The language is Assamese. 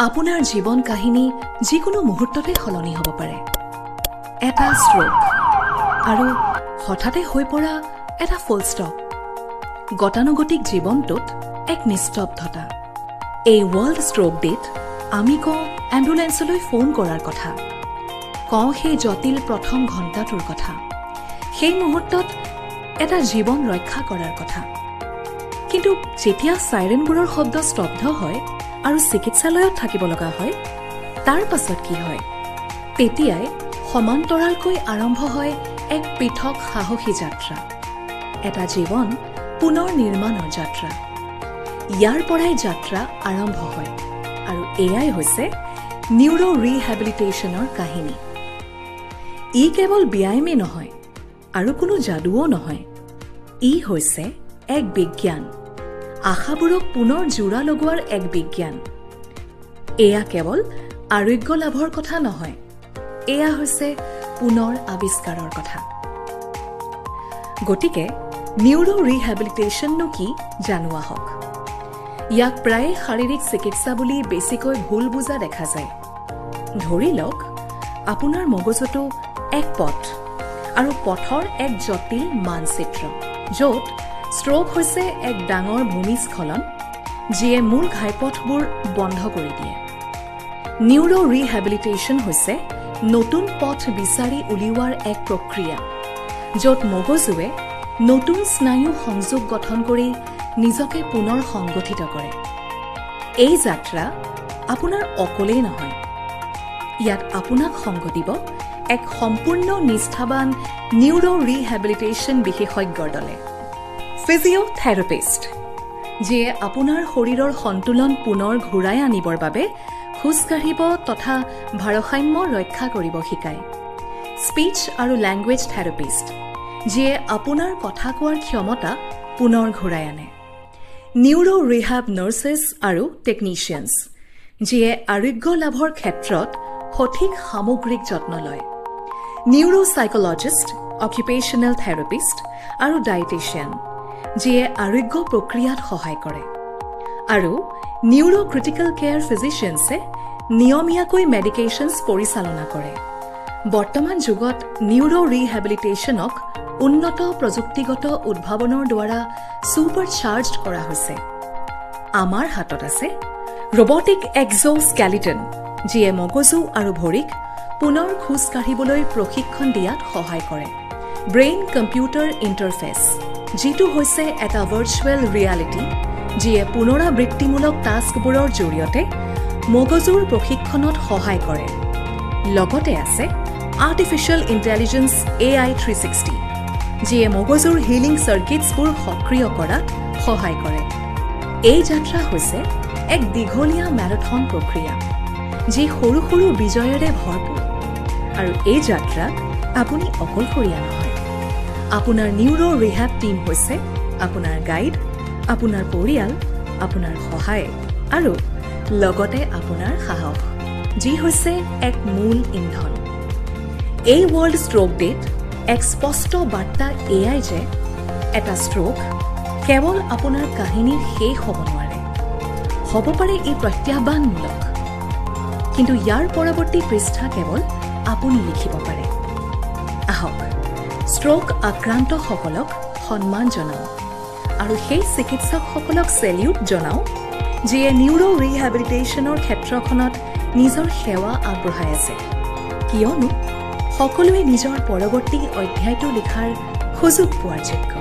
আপোনাৰ জীৱন কাহিনী যিকোনো মুহূৰ্ততে সলনি হ'ব পাৰে। এটা ষ্ট্ৰোক আৰু হঠাতে হৈ পৰা এটা ফুল ষ্টপ। গতানুগতিক জীৱনটোত এক নিস্তব্ধতা। এই ৱৰ্ল্ড ষ্ট্ৰোক ডেত আমি কওঁ এম্বুলেন্সলৈ ফোন কৰাৰ কথা, কওঁ সেই জটিল প্ৰথম ঘণ্টাটোৰ কথা, সেই মুহূৰ্তত এটা জীৱন ৰক্ষা কৰাৰ কথা। কিন্তু যেতিয়া চাইৰেনবোৰৰ শব্দ স্তব্ধ হয় আৰু চিকিৎসালয়ত থাকিব লগা হয়, তাৰ পাছত কি হয়? তেতিয়াই সমান্তৰালকৈ আৰম্ভ হয় এক পৃথক সাহসী যাত্ৰা, এটা জীৱন পুনৰ নিৰ্মাণৰ যাত্ৰা। ইয়াৰ পৰাই যাত্ৰা আৰম্ভ হয় আৰু এয়াই হৈছে নিউৰো ৰিহেবিলিটেশ্যনৰ কাহিনী। ই কেৱল ব্যায়ামেই নহয় আৰু কোনো যাদুও নহয়, ই হৈছে এক বিজ্ঞান, আশাবোৰক পুনৰ জোৰা লগোৱাৰ এক বিজ্ঞান। এয়া কেৱল আৰোগ্য লাভৰ কথা নহয়, এয়া হৈছে পুনৰ আৱিষ্কাৰৰ কথা। গতিকে নিউৰো ৰিহেবিলিটেশ্যননো কি জানো আহক। ইয়াক প্ৰায়ে শাৰীৰিক চিকিৎসা বুলি বেছিকৈ ভুল বুজা দেখা যায়। ধৰি লওক আপোনাৰ মগজুটো এক পথ আৰু পথৰ এক জটিল মানচিত্ৰ, য'ত ষ্ট্ৰোক হৈছে এক ডাঙৰ ভূমিস্খলন যিয়ে মূল ঘাইপথবোৰ বন্ধ কৰি দিয়ে। নিউৰো ৰিহেবিলিটেশ্যন হৈছে নতুন পথ বিচাৰি উলিওৱাৰ এক প্ৰক্ৰিয়া, য'ত মগজুৱে নতুন স্নায়ু সংযোগ গঠন কৰি নিজকে পুনৰ সংগঠিত কৰে। এই যাত্ৰা আপোনাৰ অকলেই নহয়, ইয়াত আপোনাক সংগ দিব এক সম্পূৰ্ণ নিষ্ঠাবান নিউৰো ৰিহেবিলিটেশ্যন বিশেষজ্ঞৰ দলে। ফিজিঅ'থেৰাপিষ্ট, যিয়ে আপোনাৰ শৰীৰৰ সন্তুলন পুনৰ ঘূৰাই আনিবৰ বাবে খোজকাঢ়িব তথা ভাৰসাম্য ৰক্ষা কৰিব শিকায়। স্পীচ আৰু লেংগুৱেজ থেৰাপিষ্ট, যিয়ে আপোনাৰ কথা কোৱাৰ ক্ষমতা পুনৰ ঘূৰাই আনে। নিউৰো ৰিহাব নাৰ্ছেছ আৰু টেকনিচিয়ানছ, যিয়ে আৰোগ্য লাভৰ ক্ষেত্ৰত সঠিক সামগ্ৰিক যত্ন লয়। নিউৰো চাইকলজিষ্ট, অকুপেশ্যনেল থেৰাপিষ্ট আৰু ডায়েটিচিয়ান, যিয়ে আৰোগ্য প্ৰক্ৰিয়াত সহায় কৰে। আৰু নিউৰো ক্ৰিটিকেল কেয়াৰ ফিজিচিয়ানছে নিয়মীয়াকৈ মেডিকেশ্যনছ পৰিচালনা কৰে। বৰ্তমান যুগত নিউৰো ৰিহেবিলিটেশ্যনক উন্নত প্ৰযুক্তিগত উদ্ভাৱনৰ দ্বাৰা ছুপাৰচাৰ্জড কৰা হৈছে। আমাৰ হাতত আছে ৰবটিক এক্সোস্কেলিটন, যিয়ে মগজু আৰু ভৰিক পুনৰ খোজ কাঢ়িবলৈ প্ৰশিক্ষণ দিয়াত সহায় কৰে। ব্ৰেইন কম্পিউটাৰ ইণ্টাৰফেচ, যিটো হৈছে এটা ভাৰ্চুৱেল ৰিয়েলিটি, যিয়ে পুনৰাবৃত্তিমূলক টাস্কবোৰৰ জৰিয়তে মগজুৰ প্ৰশিক্ষণত সহায় কৰে। লগতে আছে আৰ্টিফিচিয়েল ইণ্টেলিজেন্স AI 360, যিয়ে মগজুৰ হিলিং চাৰ্কিটছবোৰ সক্ৰিয় কৰাত সহায় কৰে। এই যাত্ৰা হৈছে এক দীঘলীয়া মেৰাথন প্ৰক্ৰিয়া, যি সৰু সৰু বিজয়েৰে ভৰপূৰ। আৰু এই যাত্ৰাত আপুনি অকলশৰীয়া নহয়। আপোনাৰ নিউৰো ৰিহাব টীম হৈছে আপোনাৰ গাইড, আপোনাৰ পৰিয়াল, আপোনাৰ সহায় আৰু লগতে আপোনাৰ সাহস, যি হৈছে এক মূল ইন্ধন। এই ৱৰ্ল্ড ষ্ট্ৰোক ডেত এক স্পষ্ট বাৰ্তা এয়াই যে এটা ষ্ট্ৰোক কেৱল আপোনাৰ কাহিনীৰ শেষ হ'ব নোৱাৰে। হ'ব পাৰে ই প্ৰত্যাহ্বানমূলক, কিন্তু ইয়াৰ পৰৱৰ্তী পৃষ্ঠা কেৱল আপুনি লিখিব পাৰে। আহক ষ্ট্ৰোক আক্ৰান্তসকলক সন্মান জনাওঁ আৰু সেই চিকিৎসকসকলক চেলিউট জনাওঁ, যিয়ে নিউৰো ৰিহেবিলিটেশ্যনৰ ক্ষেত্ৰখনত নিজৰ সেৱা আগবঢ়াই আছে, কিয়নো সকলোৱে নিজৰ পৰৱৰ্তী অধ্যায়টো লিখাৰ সুযোগ পোৱাৰ যোগ্য।